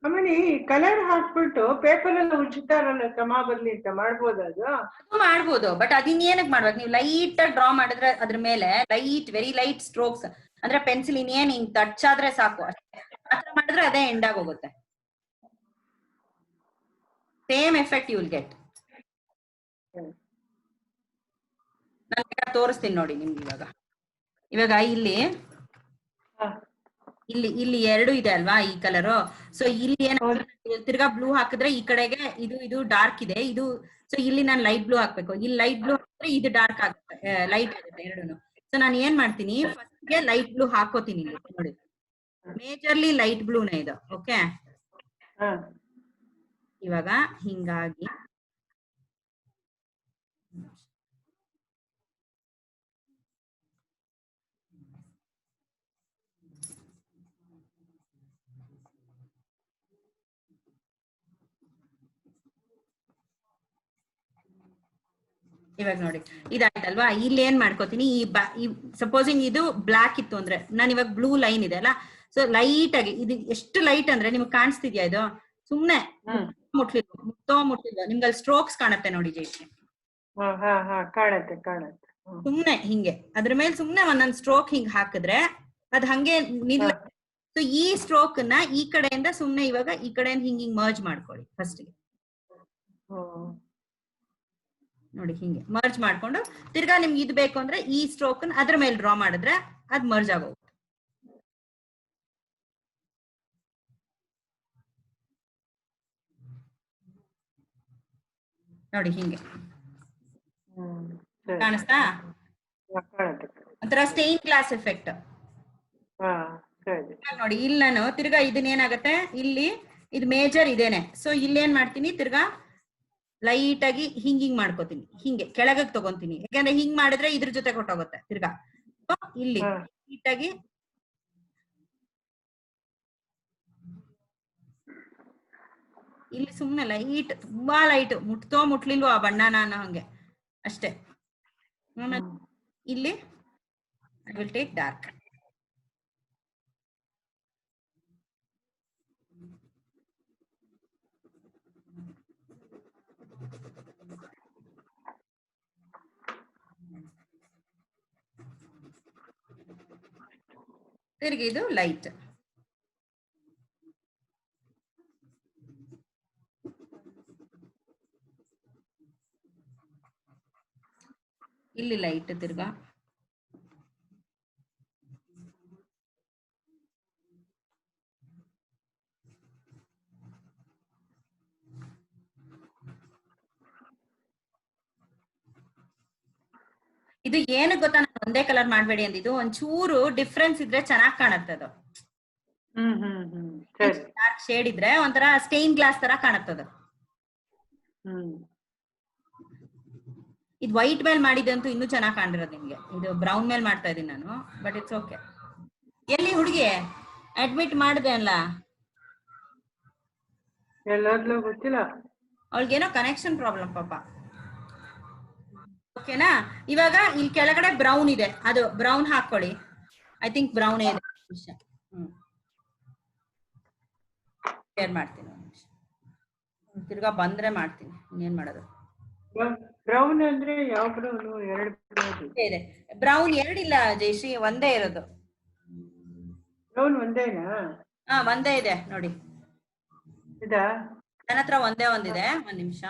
ಆಮೇಲೆ ಕಲರ್ ಹಾಕ್ಬಿಟ್ಟು ಪೇಪರ್ ಎಲ್ಲ ಉಜ್ತಾರಲ್ಲ ಸಮ ಬರ್ಲಿ ಅಂತ ಮಾಡ್ಬೋದು ಅದು ಮಾಡ್ಬೋದು. ಬಟ್ ಅದಿನ್ನೇನಕ್ ಮಾಡ್ಬೇಕು, ನೀವು ಲೈಟ್ ಆಗಿ ಡ್ರಾ ಮಾಡಿದ್ರೆ ಅದ್ರ ಮೇಲೆ ಲೈಟ್ ವೆರಿ ಲೈಟ್ ಸ್ಟ್ರೋಕ್ಸ್ ಅಂದ್ರೆ ಪೆನ್ಸಿಲ್ ಇನ್ನೇನ್ ಹಿಂಗ್ ಟಚ್ ಆದ್ರೆ ಸಾಕು, ಆತರ ಮಾಡಿದ್ರೆ ಅದೇ ಎಂಡ್ ಆಗಿ ಹೋಗುತ್ತೆ. Same effect you will get. ನಾನು ತೋರಿಸ್ತೀನಿ ನೋಡಿ ನಿಮ್ಗೆ. ಇವಾಗ ಇಲ್ಲಿ ಇಲ್ಲಿ ಇಲ್ಲಿ ಎರಡು ಇದೆ ಅಲ್ವಾ ಈ ಕಲರು. ಸೊ ಇಲ್ಲಿ ಏನಾಗುತ್ತೆ, ತಿರ್ಗಾ ಬ್ಲೂ ಹಾಕಿದ್ರೆ ಈ ಕಡೆಗೆ ಇದು ಡಾರ್ಕ್ ಇದೆ ಇದು. ಸೊ ಇಲ್ಲಿ ನಾನು ಲೈಟ್ ಬ್ಲೂ ಹಾಕ್ಬೇಕು, ಇಲ್ಲಿ ಲೈಟ್ ಬ್ಲೂ ಹಾಕಿದ್ರೆ ಇದು ಡಾರ್ಕ್ ಆಗುತ್ತೆ, ಲೈಟ್ ಆಗುತ್ತೆ ಎರಡೂನು. ಸೊ ನಾನು ಏನ್ ಮಾಡ್ತೀನಿ, ಫಸ್ಟ್ ಗೆ ಲೈಟ್ ಬ್ಲೂ ಹಾಕೋತೀನಿ ಇಲ್ಲಿ ನೋಡಿ. ಮೇಜರ್ಲಿ ಲೈಟ್ ಬ್ಲೂನೇ ಇದು. ಓಕೆ, ಇವಾಗ ಹಿಂಗಾಗಿ ಇವಾಗ ನೋಡಿ ಇದಾಯ್ತಲ್ವಾ. ಇಲ್ಲಿ ಏನ್ ಮಾಡ್ಕೋತೀನಿ, ಈ ಸಪೋಸಿಂಗ್ ಇದು ಬ್ಲಾಕ್ ಇತ್ತು ಅಂದ್ರೆ ನಾನು ಇವಾಗ ಬ್ಲೂ ಲೈನ್ ಇದೆ ಅಲ್ಲ, ಸೊ ಲೈಟ್ ಆಗಿ ಇದು ಎಷ್ಟು ಲೈಟ್ ಅಂದ್ರೆ ನಿಮ್ಗೆ ಕಾಣಿಸ್ತಿದ್ಯಾ, ಇದು ಸುಮ್ನೆ ಮುಟ್ಲಿಲ್ವಾ ನಿಮ್ಗೆ ಅಲ್ಲಿ ಸ್ಟ್ರೋಕ್ಸ್ ಕಾಣುತ್ತೆ ನೋಡಿ ಜೈಶ್ರೀ, ಸುಮ್ನೆ ಹಿಂಗೆ ಅದ್ರ ಮೇಲೆ ಸುಮ್ನೆ ಒಂದೊಂದ್ ಸ್ಟ್ರೋಕ್ ಹಿಂಗ್ ಹಾಕಿದ್ರೆ ಅದ್ ಹಂಗೆ ನಿಲ್ಲ. ಸೊ ಈ ಸ್ಟ್ರೋಕ್ ನ ಈ ಕಡೆಯಿಂದ ಸುಮ್ನೆ ಇವಾಗ ಈ ಕಡೆಯಿಂದ ಹಿಂಗ್ ಮರ್ಜ್ ಮಾಡ್ಕೊಳ್ಳಿ ಫಸ್ಟ್ ಗೆ ನೋಡಿ, ಹಿಂಗೆ ಮರ್ಜ್ ಮಾಡ್ಕೊಂಡು ತಿರ್ಗಾ ನಿಮ್ಗೆ ಇದು ಬೇಕು ಅಂದ್ರೆ ಈ ಸ್ಟ್ರೋಕ್ ಅದ್ರ ಮೇಲೆ ಡ್ರಾ ಮಾಡಿದ್ರೆ ಅದ್ ಮರ್ಜ್ ಆಗೋಗುತ್ತೆ. ನೋಡಿ ಹಿಂಗೆ ಕಾಣಿಸ್ತಾ, ಒಂಥರ ಸ್ಟೇನ್ ಗ್ಲಾಸ್ ಎಫೆಕ್ಟ್ ನೋಡಿ. ಇಲ್ಲಿ ನಾನು ತಿರ್ಗಾ ಇದನ್ನೇನಾಗತ್ತೆ, ಇಲ್ಲಿ ಇದು ಮೇಜರ್ ಇದೇನೆ. ಸೊ ಇಲ್ಲೇನ್ ಮಾಡ್ತೀನಿ, ತಿರ್ಗಾ ಲೈಟ್ ಆಗಿ ಹಿಂಗ್ ಮಾಡ್ಕೋತೀನಿ, ಹಿಂಗೆ ಕೆಳಗೆ ತಗೊಂತೀನಿ, ಯಾಕಂದ್ರೆ ಹಿಂಗ್ ಮಾಡಿದ್ರೆ ಇದ್ರ ಜೊತೆ ಕೊಟ್ಟೋಗುತ್ತೆ. ತಿರ್ಗಾ ಇಲ್ಲಿ ಲೈಟ್ ಆಗಿ ಇಲ್ಲಿ ಸುಮ್ನೆ ಲೈಟ್, ತುಂಬಾ ಲೈಟ್, ಮುಟ್ಲಿಲ್ವೋ ಆ ಬಣ್ಣ ನಾನು ಹಂಗೆ ಅಷ್ಟೇ. ಇಲ್ಲಿ ಐ ವಿಲ್ ಟೇಕ್ ಡಾರ್ಕ್. ತಿರ್ಗಿ ಇದು ಲೈಟ್. ಇಲ್ಲಿ ಲೈಟ್ ತಿರ್ಗಾ ಇದು ಏನು ಗೊತ್ತಾ, ನಾನು ಒಂದೇ ಕಲರ್ ಮಾಡ್ಬೇಡಿ ಅಂದಿದ್ದು, ಒಂಚೂರು ಡಿಫ್ರೆನ್ಸ್ ಇದ್ರೆ ಚೆನ್ನಾಗ್ ಕಾಣತ್ತೆ ಅದು. ಡಾರ್ಕ್ ಶೇಡ್ ಇದ್ರೆ ಒಂಥರ ಸ್ಟೇನ್ ಗ್ಲಾಸ್ ತರ ಕಾಣತ್ತದ. ಇದು ವೈಟ್ ಮೇಲ್ ಮಾಡಿದಂತೂ ಇನ್ನೂ ಚೆನ್ನಾಗ್ ಕಾಣಿರೋದು ನಿಮ್ಗೆ. ಇದು ಬ್ರೌನ್ ಮೇಲ್ ಮಾಡ್ತಾ ಇದೀನಿ ನಾನು, ಬಟ್ ಇಟ್ಸ್ ಓಕೆ. ಎಲ್ಲಿ ಹುಡುಗಿ ಅಡ್ಮಿಟ್ ಮಾಡಿದೆ ಅಲ್ಲ, ಗೊತ್ತಿಲ್ಲ, ಅವಳಿಗೇನೋ ಕನೆಕ್ಷನ್ ಪ್ರಾಬ್ಲಮ್ ಪಾಪ. ಓಕೆನಾ, ಇವಾಗ ಇಲ್ಲಿ ಕೆಳಗಡೆ ಬ್ರೌನ್ ಇದೆ, ಅದು ಬ್ರೌನ್ ಹಾಕೊಳ್ಳಿ. ಐ ಥಿಂಕ್ ಬ್ರೌನ್ ಇದೆ. ಶೇರ್ ಮಾಡ್ತೀನಿ, ತಿರ್ಗಾ ಬಂದ್ರೆ ಮಾಡ್ತೀನಿ, ಇನ್ನೇನ್ ಮಾಡೋದು. ಬ್ರೌನ್ ಅಂದ್ರೆ ಯಾವ ಬ್ರೌನ್? ಇದೆ ಬ್ರೌನ್, ಎರಡಿಲ್ಲ ಜಯಶ್ರೀ, ಒಂದೇ ಇರೋದು. ಬ್ರೌನ್ ಒಂದೇನಾ? ಹಾ, ಒಂದೇ ಇದೆ ನೋಡಿ. ನನ್ನ ಹತ್ರ ಒಂದೇ ಒಂದಿದೆ, ಒಂದ್ ನಿಮಿಷ.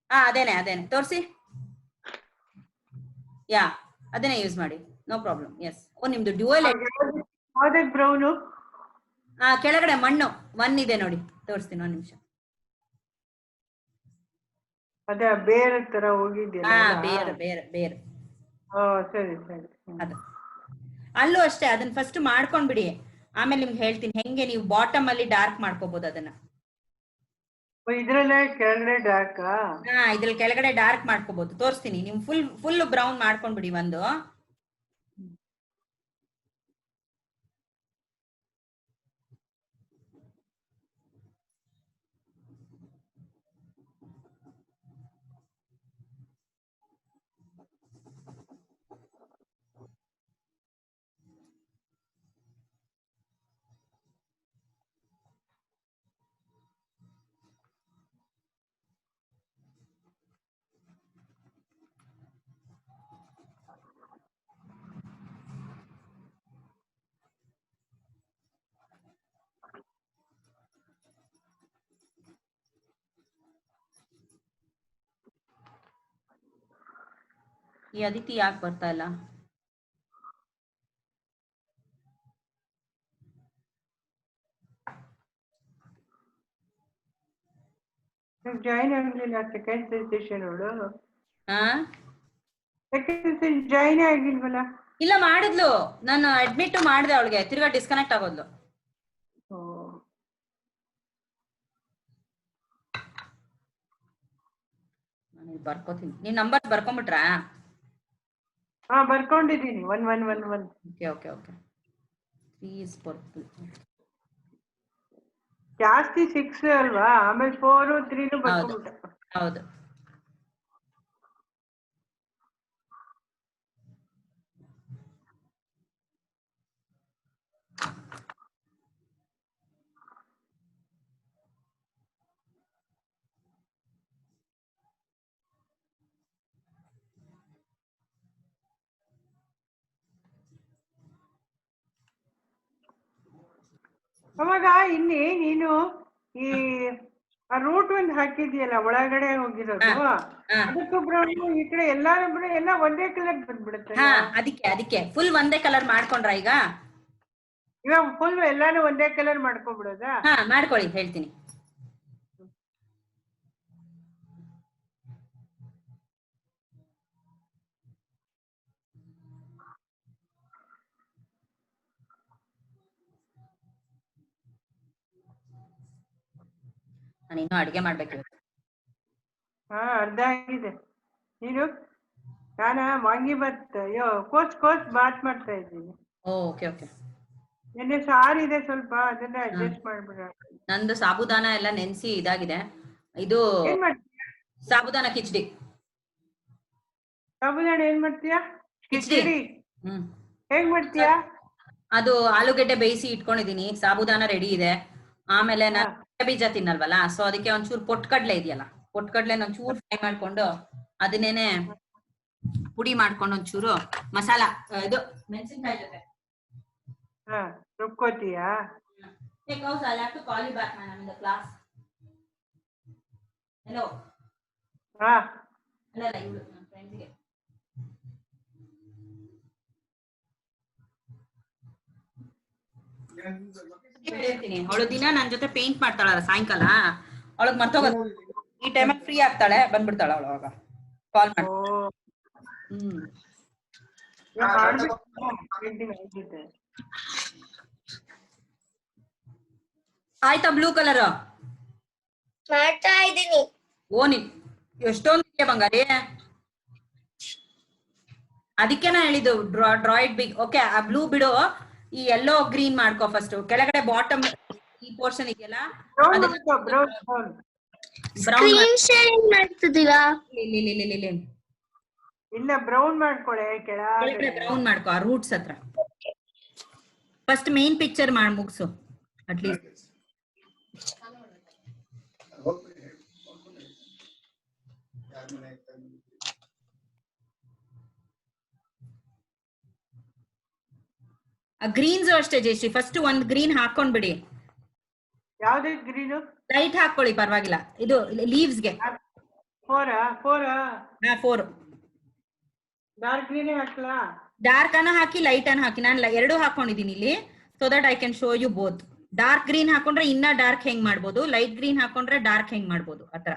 ಹಾ, ಅದೇನೆ ತೋರ್ಸಿ. ಯಾ, ಅದನ್ನೇ ಯೂಸ್ ಮಾಡಿ, ನೋ ಪ್ರಾಬ್ಲಮ್. ಎಸ್, ನಿಮ್ದು ಡ್ಯುಯಲ್ ಬ್ರೌನು. ಹಾ, ಕೆಳಗಡೆ ಮಣ್ಣು ಒನ್ ಇದೆ ನೋಡಿ, ತೋರಿಸ್ತೀನಿ ಒಂದ್ ನಿಮಿಷ. ಅದೇ ಬೇರೆ ತರ ಹೋಗಿದ್ಯಲ್ಲ ಹಾ ಅದಾ? ಬೇರೆ ಬೇರೆ ಬೇರೆ ಓ ಸರಿ ಸರಿ. ಅದು ಅಲ್ಲೂ ಅಷ್ಟೇ ಅದನ್ನ ಫಸ್ಟ್ ಮಾಡ್ಕೊಂಡ್ಬಿಡಿ. ಆಮೇಲೆ ನಿಮ್ಗೆ ಹೇಳ್ತೀನಿ ಹೆಂಗೆ ನೀವು ಬಾಟಮ್ ಅಲ್ಲಿ ಡಾರ್ಕ್ ಮಾಡ್ಕೋಬಹುದು ಅದನ್ನ. ಇದ್ರಲ್ಲೇ ಕೆಳಗಡೆ ಡಾರ್ಕಾ? ಹಾ ಇದ್ರಲ್ಲಿ ಕೆಳಗಡೆ ಡಾರ್ಕ್ ಮಾಡ್ಕೋಬಹುದು, ತೋರಿಸ್ತೀನಿ. ನೀವು ಫುಲ್ ಬ್ರೌನ್ ಮಾಡ್ಕೊಂಡ್ಬಿಡಿ ಒಂದು. ಈ ಅದಿತಿ ಯಾಕೆ ಬರ್ತಾ ಇಲ್ಲ? ಜಾಯಿನ್ ಆಗಲಿಲ್ಲ ಸೆಕೆಂಡ್ ಸೆಷನ್ ಅವಳು. ಹಾ ಸೆಕೆಂಡ್ ಸೆಷನ್ ಜಾಯಿನ್ ಆಗಿಲ್ವಲ್ಲ? ಇಲ್ಲ ಮಾಡಿದ್ಲು, ನಾನು ಅಡ್ಮಿಟ್ ಮಾಡಿದೆ ಅವಳಿಗೆ, ತಿರ್ಗಾ ಡಿಸ್ಕನೆಕ್ಟ್ ಆಗೋದ್ಲು. ನಾನು ಬರ್ಕೋತೀನಿ. ನೀವ್ ನಂಬರ್ ಬರ್ಕೊಂಬಿಟ್ರಾ? ಹಾ ಬರ್ಕೊಂಡಿದ್ದೀನಿ. 1111. Okay okay okay. 3 is purple. ಜಾಸ್ತಿ 6 ಅಲ್ವಾ, ಆಮೇಲೆ 4 3 ಬರ್ಕೊಂಡ್ಬಿಟ್ಟೆ. ಹೌದು ಅವಾಗ ಇಲ್ಲಿ ನೀನು ಈ ರೂಟ್ ಒಂದು ಹಾಕಿದ್ಯಲ್ಲ ಒಳಗಡೆ ಹೋಗಿರೋದು, ಅದಕ್ಕೂ ಬ್ರೌನ್, ಈ ಕಡೆ ಎಲ್ಲಾರು ಎಲ್ಲ ಒಂದೇ ಕಲರ್ ಬಂದ್ಬಿಡುತ್ತೆ. ಹಾ ಅದಕ್ಕೆ ಫುಲ್ ಒಂದೇ ಕಲರ್ ಮಾಡ್ಕೊಂಡ್ರ ಈಗ? ಇವಾಗ ಫುಲ್ ಎಲ್ಲಾನು ಒಂದೇ ಕಲರ್ ಮಾಡ್ಕೊಂಡ್ಬಿಡೋದಾ? ಹಾ ಮಾಡ್ಕೊಳ್ಳಿ, ಹೇಳ್ತೀನಿ. ನಾನು ಇನ್ನೂ ಅಡಿಗೆ ಮಾಡ್ಬೇಕು. ಹಾ ಅರ್ಧ ಆಗಿದೆ. ನೀನು? ನಾನ ವಾಂಗಿಬಾತ್, ಕೋಸ್ ಬಾತ್ ಮಾಡ್ತಾ ಇದ್ದೀನಿ. Okay okay. ನೆನ್ನೆ ಸಾರು ಇದೆ ಸ್ವಲ್ಪ, ಅದನ್ನ ಅಡ್ಜಸ್ಟ್ ಮಾಡ್ಬಿಡ. ನಂದು ಸಾಬುದಾನ ಎಲ್ಲ ನೆನ್ಸಿ ಇದಾಗಿದೆ. ಇದು ಏನ್ ಮಾಡ್ತೀಯ? ಸಾಬುದಾನ ಕಿಚಡಿ. ಸಾಬುದಾನ ಏನ್ ಮಾಡ್ತೀಯಾ? ಕಿಚಡಿ. ಹೇಗ್ ಮಾಡ್ತೀಯಾ? ಅದು ಆಲೂಗೆಡ್ಡೆ ಬೇಯಿಸಿ ಇಟ್ಕೊಂಡಿದೀನಿ, ಸಾಬುದಾನ ರೆಡಿ ಇದೆ. ಆಮೇಲೆ ನಾನು ಬೀಜ ತಿನ್ನಲ್ವಲ್ಲ, ಸೊ ಅದಕ್ಕೆ ಒಂಚೂರು ಪೊಟ್ಕಡ್ಲೆ ಇದೆಯಲ್ಲ, ಪೊಟ್ಕಡ್ಲೆ ಒಂಚೂರು ಫ್ರೈ ಮಾಡ್ಕೊಂಡು ಅದನ್ನೇನೆ ಪುಡಿ ಮಾಡ್ಕೊಂಡು ಒಂಚೂರು ಮಸಾಲ ಇದು ಮೆಣಸಿನ್ಕಾಯಿ ಜೊತೆ ರುಬ್ಕೋತೀಯಾ? Because I'll have to call you back, man. I'm in the class. Hello. ಅಲ್ಲ ಇವಳು ನನ್ನ ಫ್ರೆಂಡ್ಗೆ ಹೇಳ್ತೀನಿ. ಅವಳು ದಿನ ನನ್ನ ಜೊತೆ ಪೇಂಟ್ ಮಾಡ್ತಾಳಲ್ಲ ಸಾಯಂಕಾಲ, ಅವಳಗ್ ಮರ್ತೋಗೋದು. ಈ ಟೈಮಲ್ಲಿ ಫ್ರೀ ಆಗ್ತಾಳೆ, ಬಂದ್ಬಿಡ್ತಾಳ ಅವಳು. ಅವಾಗ ಕಾಲ್ ಮಾಡಿ. ಆಯ್ತಾ ಬ್ಲೂ ಕಲರ್? ಮಾಡ್ತಾ ಇದ್ದೀನಿ. ಓ ನೀ ಎಷ್ಟೊಂದು ಇದೆಯಾ ಬಂಗಾರಿ? ಅದಕ್ಕೆನಾ ಹೇಳಿದ್ದು ಡ್ರಾಯ್ಡ್ ಬಿಗ್. ಓಕೆ, ಆ ಬ್ಲೂ ಬಿಡು, ಈ ಯೆಲ್ಲೋ ಗ್ರೀನ್ ಮಾಡ್ಕೋ ಫಸ್ಟ್. ಕೆಳಗಡೆ ಬಾಟಮ್ ಈ ಪೋರ್ಷನ್ ಇದೆಯಲ್ಲ ಇಲ್ಲ ಬ್ರೌನ್ ಮಾಡ್ಕೊಳ್ಳೆ, ಕೆಳಗಡೆ ಬ್ರೌನ್ ಮಾಡ್ಕೋ ಆ ರೂಟ್ಸ್ ಹತ್ರ. ಫಸ್ಟ್ ಮೇನ್ ಪಿಕ್ಚರ್ ಮಾಡಿ ಮುಗಿಸು ಅಟ್ಲೀಸ್ಟ್. ಗ್ರೀನ್ಸ್ ಅಷ್ಟೇ ಜಯಶ್ರೀ, ಫಸ್ಟ್ ಒಂದ್ ಗ್ರೀನ್ ಹಾಕೊಂಡ್ಬಿಡಿ. ಯಾವ್ದು ಗ್ರೀನು? ಲೈಟ್ ಹಾಕೊಳ್ಳಿ, ಪರವಾಗಿಲ್ಲ. ಇದು ಲೀವ್ಸ್ ಗೆ 4 ಡಾರ್ಕ್ ಗ್ರೀನ್ ಹಾಕ್ಲಾ? ಡಾರ್ಕ್ ಅನ್ನ ಹಾಕಿ, ಲೈಟ್ ಅನ್ನ ಹಾಕಿ. ನಾನು ಎರಡು ಹಾಕೊಂಡಿದೀನಿ ಇಲ್ಲಿ, so that I can show you both. Dark green ಹಾಕೊಂಡ್ರೆ ಇನ್ನ ಡಾರ್ಕ್ ಹೆಂಗ್ ಮಾಡ್ಬೋದು, ಲೈಟ್ ಗ್ರೀನ್ ಹಾಕೊಂಡ್ರೆ ಡಾರ್ಕ್ ಹೆಂಗ್ ಮಾಡ್ಬೋದು, ಆತರ.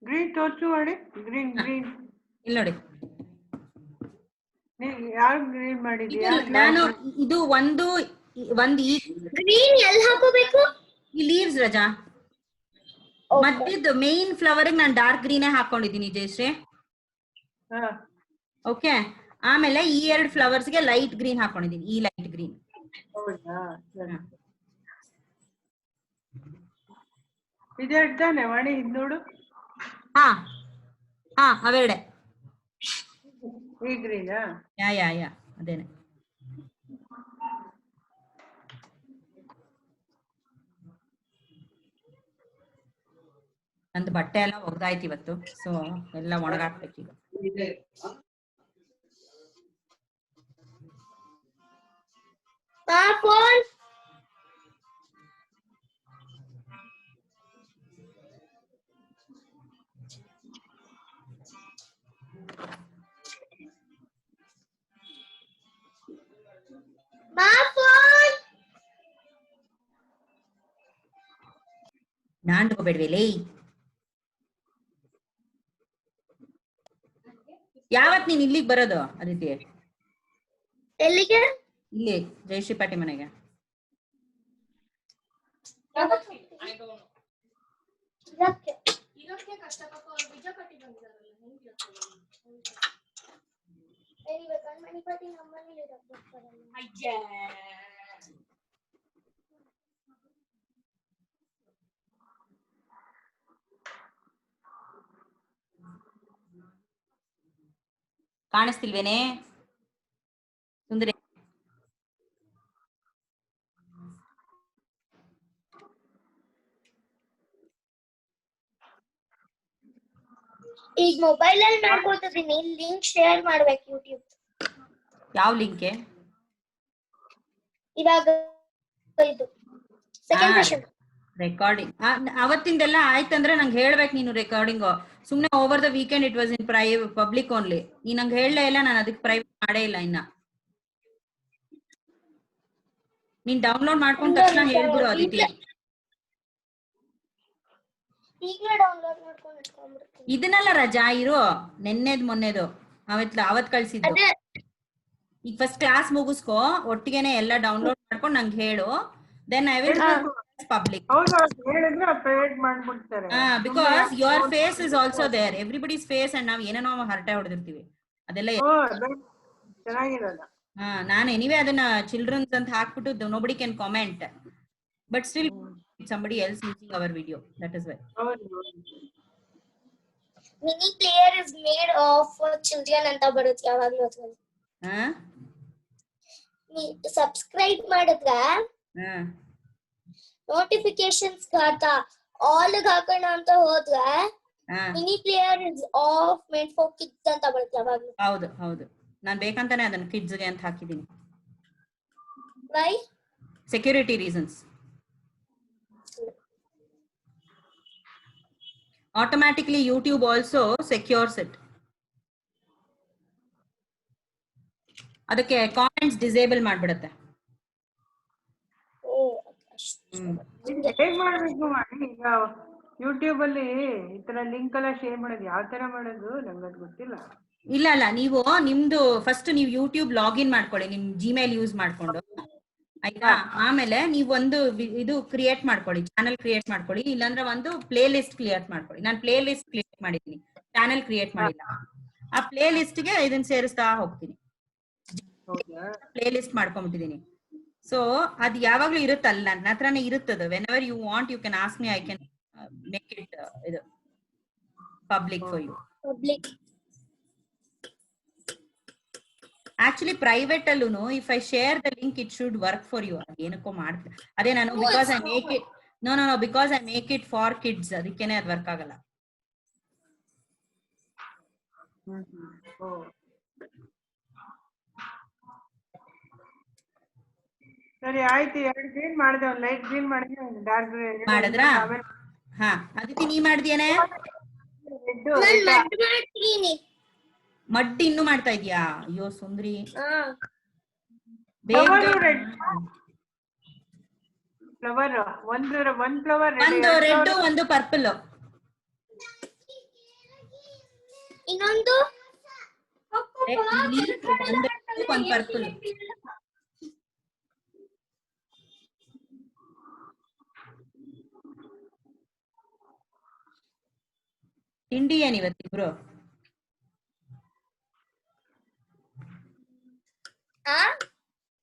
ಗ್ರೀನ್ ತೋರ್ಸು ಮಾಡಿ. ಗ್ರೀನ್ ಗ್ರೀನ್ ಇಲ್ಲಿ ನೋಡಿ. ನೀ ಯಾವ ಗ್ರೀನ್ ಮಾಡಿದ್ಯಾ? ನಾನು ಇದು ಒಂದು ಈ ಗ್ರೀನ್ ಎಲ್ಲಿ ಹಾಕೋಬೇಕು? ಈ ಲೀವ್ಸ್ ರಜಾ ಮಧ್ಯದ ಮೇನ್ ಫ್ಲವರ್ ನಾನು ಡಾರ್ಕ್ ಗ್ರೀನೇ ಹಾಕೊಂಡಿದ್ದೀನಿ ಜಯಶ್ರೀ. ಓಕೆ, ಆಮೇಲೆ ಈ 2 ಫ್ಲವರ್ಸ್ಗೆ ಲೈಟ್ ಗ್ರೀನ್ ಹಾಕೊಂಡಿದ್ದೀನಿ. ಈ ಲೈಟ್ ಗ್ರೀನ್. ಹೌದಾ? ಇದೆ ತಾನೆ ವಾಣಿ, ಇದು ನೋಡು. ಹಾ ಹಾ ಅವೆರಡೆ. ಈ ಗ್ರೀನಾ? ಯಾ ಅದೇನೆ. ನಂದು ಬಟ್ಟೆ ಎಲ್ಲ ಒಗ್ದಾಯ್ತು ಇವತ್ತು, ಸೊ ಎಲ್ಲ ಒಣಗಾಕ್ಬೇಕು ಈಗ. ಫೋನ್ ನಾನ್ ತಗೋಬೇಡ್ವೇಲೇ. ಯಾವತ್ ನೀನ್ ಇಲ್ಲಿಗೆ ಬರೋದು ಅದಿತಿ? ಎಲ್ಲಿಗೆ? ಇಲ್ಲಿ ಜಯಶ್ರೀ ಪಾಟಿ ಮನೆಗೆ. ಕಾಣಿಸ್ತಿಲ್ವೇನೆ ಸುಂದರಿ? ಈಗ ಮೊಬೈಲ್ ಅಲ್ಲಿ ಮಾಡ್ಕೊಳ್ತಿದ್ದೀನಿ. ಲಿಂಕ್ ಶೇರ್ ಮಾಡ್ಬೇಕು ಯೂಟ್ಯೂಬ್. ಯಾವ ಲಿಂಕ್? ಇವಾಗ ಇದು ಸೆಕೆಂಡ್ ಸೆಷನ್ ರೆಕಾರ್ಡಿಂಗ್ ಅವತ್ತಿಂದೆಲ್ಲ ಆಯ್ತಂದ್ರೆ ನಂಗೆ ಹೇಳ್ಬೇಕು ನೀನು. ರೆಕಾರ್ಡಿಂಗ್ ಸುಮ್ನೆ over the weekend it was in public only. ನೀ ನಂಗೆ ಹೇಳಲೇ ಇಲ್ಲ, ನಾನು ಅದಕ್ಕೆ ಪ್ರೈವೇಟ್ ಮಾಡೇ ಇಲ್ಲ ಇನ್ನ. ನೀನ್ ಡೌನ್ಲೋಡ್ ಮಾಡ್ಕೊಂಡ ತಕ್ಷಣ ಹೇಳ್ಬಿಡು ಅದಿತಿ. ಈಗಲೇ ಡೌನ್ಲೋಡ್ ಮಾಡ್ಕೊಂಡು ಇಟ್ಕೊಂಡ್ಬಿಡ್ತೀನಿ. ಇದನ್ನೆಲ್ಲ ರಜಾ ಇರು, ನೆನ್ನೆದು ಅವತ್ ಕಳ್ಸಿದ್ದು. ಈಗ ಫಸ್ಟ್ ಕ್ಲಾಸ್ ಮುಗಿಸ್ಕೋ, ಒಟ್ಟಿಗೆನೆ ಎಲ್ಲ ಡೌನ್ಲೋಡ್ ಮಾಡ್ಕೊಂಡು ನಂಗೆ ಹೇಳು. Then I will public. ಹೇಳಿದ್ರೆ ಪ್ರೈವೇಟ್ ಮಾಡ್ಬಿಡ್ತಾರೆ. Because your face is also there, everybody's face, and ನಾವ್ ಏನೇನೋ ಹರಟೆ ಹೊಡೆದಿರ್ತೀವಿ ಅದೆಲ್ಲ ಚೆನ್ನಾಗಿರಲ್ಲ. ನಾನು ಎನಿವೇ ಅದನ್ನ ಚಿಲ್ಡ್ರನ್ಸ್ ಅಂತ ಹಾಕ್ಬಿಟ್ಟು nobody can comment, but still somebody else using our video, that is why. Mini player is made of children ಅಂತ ಬರುತ್ತೆ ಯಾವಾಗಲೂ ಅದರಲ್ಲಿ. ಸಬ್ಸ್ಕ್ರೈಬ್ ಮಾಡಿದ್ರೆ ನೋಟಿಫಿಕೇಶನ್ಸ್ ಆಲ್ ಹಾಕೋಣ ಅಂತ ಹೋದ್ರೆ mini player is of made for kids ಅಂತ ಬರುತ್ತೆ ಯಾವಾಗಲೂ. ಹೌದು ನಾನು ಬೇಕಂತಾನೆ ಅದನ್ನ ಕಿಡ್ಸ್ ಗೆ ಅಂತ ಹಾಕಿದ್ದೀನಿ. Why? Security reasons. Automatically YouTube also secures it. ಅದಕ್ಕೆ ಕಾಮೆಂಟ್ಸ್ ಡಿಸೇಬಲ್ ಮಾಡ್ಬಿಡುತ್ತೆ. ಹೇಗ್ ಮಾಡ್ಬೇಕು ಮಾಡಿ? ಈಗ ಯೂಟ್ಯೂಬ್ ಅಲ್ಲಿ ಈ ತರ ಲಿಂಕ್ ಎಲ್ಲ ಶೇರ್ ಮಾಡೋದು ಯಾವ ತರ ಮಾಡೋದು ನಂಗೆ ಗೊತ್ತಿಲ್ಲ. ಇಲ್ಲ ನೀವು ನಿಮ್ದು ಫಸ್ಟ್ ನೀವು ಯೂಟ್ಯೂಬ್ ಲಾಗಿನ್ ಮಾಡ್ಕೊಳ್ಳಿ, ನಿಮ್ ಜಿಮೇಲ್ ಯೂಸ್ ಮಾಡ್ಕೊಂಡು ಆಯ್ತಾ. ಆಮೇಲೆ ನೀವು ಒಂದು ಇದು ಕ್ರಿಯೇಟ್ ಮಾಡ್ಕೊಳ್ಳಿ, ಚಾನಲ್ ಕ್ರಿಯೇಟ್ ಮಾಡ್ಕೊಳ್ಳಿ, ಇಲ್ಲಾಂದ್ರೆ ಒಂದು ಪ್ಲೇ ಲಿಸ್ಟ್ ಕ್ರಿಯೇಟ್ ಮಾಡ್ಕೊಳ್ಳಿ. ನಾನು ಪ್ಲೇ ಲಿಸ್ಟ್ ಕ್ರಿಯೇಟ್ ಮಾಡಿದ್ದೀನಿ, ಚಾನಲ್ ಕ್ರಿಯೇಟ್ ಮಾಡಿಲ್ಲ. ಆ ಪ್ಲೇ ಲಿಸ್ಟ್ ಗೆ ಇದನ್ನ ಸೇರಿಸ್ತಾ ಹೋಗ್ತೀನಿ. Play list ಮಾಡ್ಕೊಂಡ್ಬಿಟ್ಟಿದೀನಿ. ಸೊ ಅದ್ ಯಾವಾಗ್ಲೂ ಇರುತ್ತಲ್ಲ, ನನ್ನ ಹತ್ರನೇ ಇರುತ್ತದು. Whenever you want you can ask me, I can make it ಇದು public for you. Actually private ಅಲ್ಲೂ if I share the link it should work for you. ಏನಕ್ಕೋ ಮಾಡ್ತೀನಿ ಅದೇ ನಾನು, because I make it no because I make it for kids, ಅದಕ್ಕೇನೆ ಅದು work ಆಗಲ್ಲ. ಸರಿ ಆಯ್ತು. 2 ಗ್ರೀನ್ ಮಾಡಿದೆ, ಒಂದು ಲೈಟ್ ಗ್ರೀನ್ ಮಾಡಿದೆ, ಒಂದು ಡಾರ್ಕ್ ಗ್ರೀನ್ ಮಾಡಿದ್ರಾ? ಹಾ ಅದಕ್ಕೆ ನೀ ಮಾಡಿದ್ಯಾನೆ? ಮಡ್ಡಿ ಇನ್ನೂ ಮಾಡ್ತಾ ಇದ್ಯಾ? ಅಯ್ಯೋ ಸುಂದ್ರಿ, ಫ್ಲವರ್ ಒಂದು ಫ್ಲವರ್ ಒಂದು ರೆಡ್ ಒಂದು ಪರ್ಪಲ್. ಇನ್ನೊಂದು ಒಂದು ಪರ್ಪಲ್. ತಿಂಡಿ ಏನ್ ಇವತ್ತಿಬ್ರು?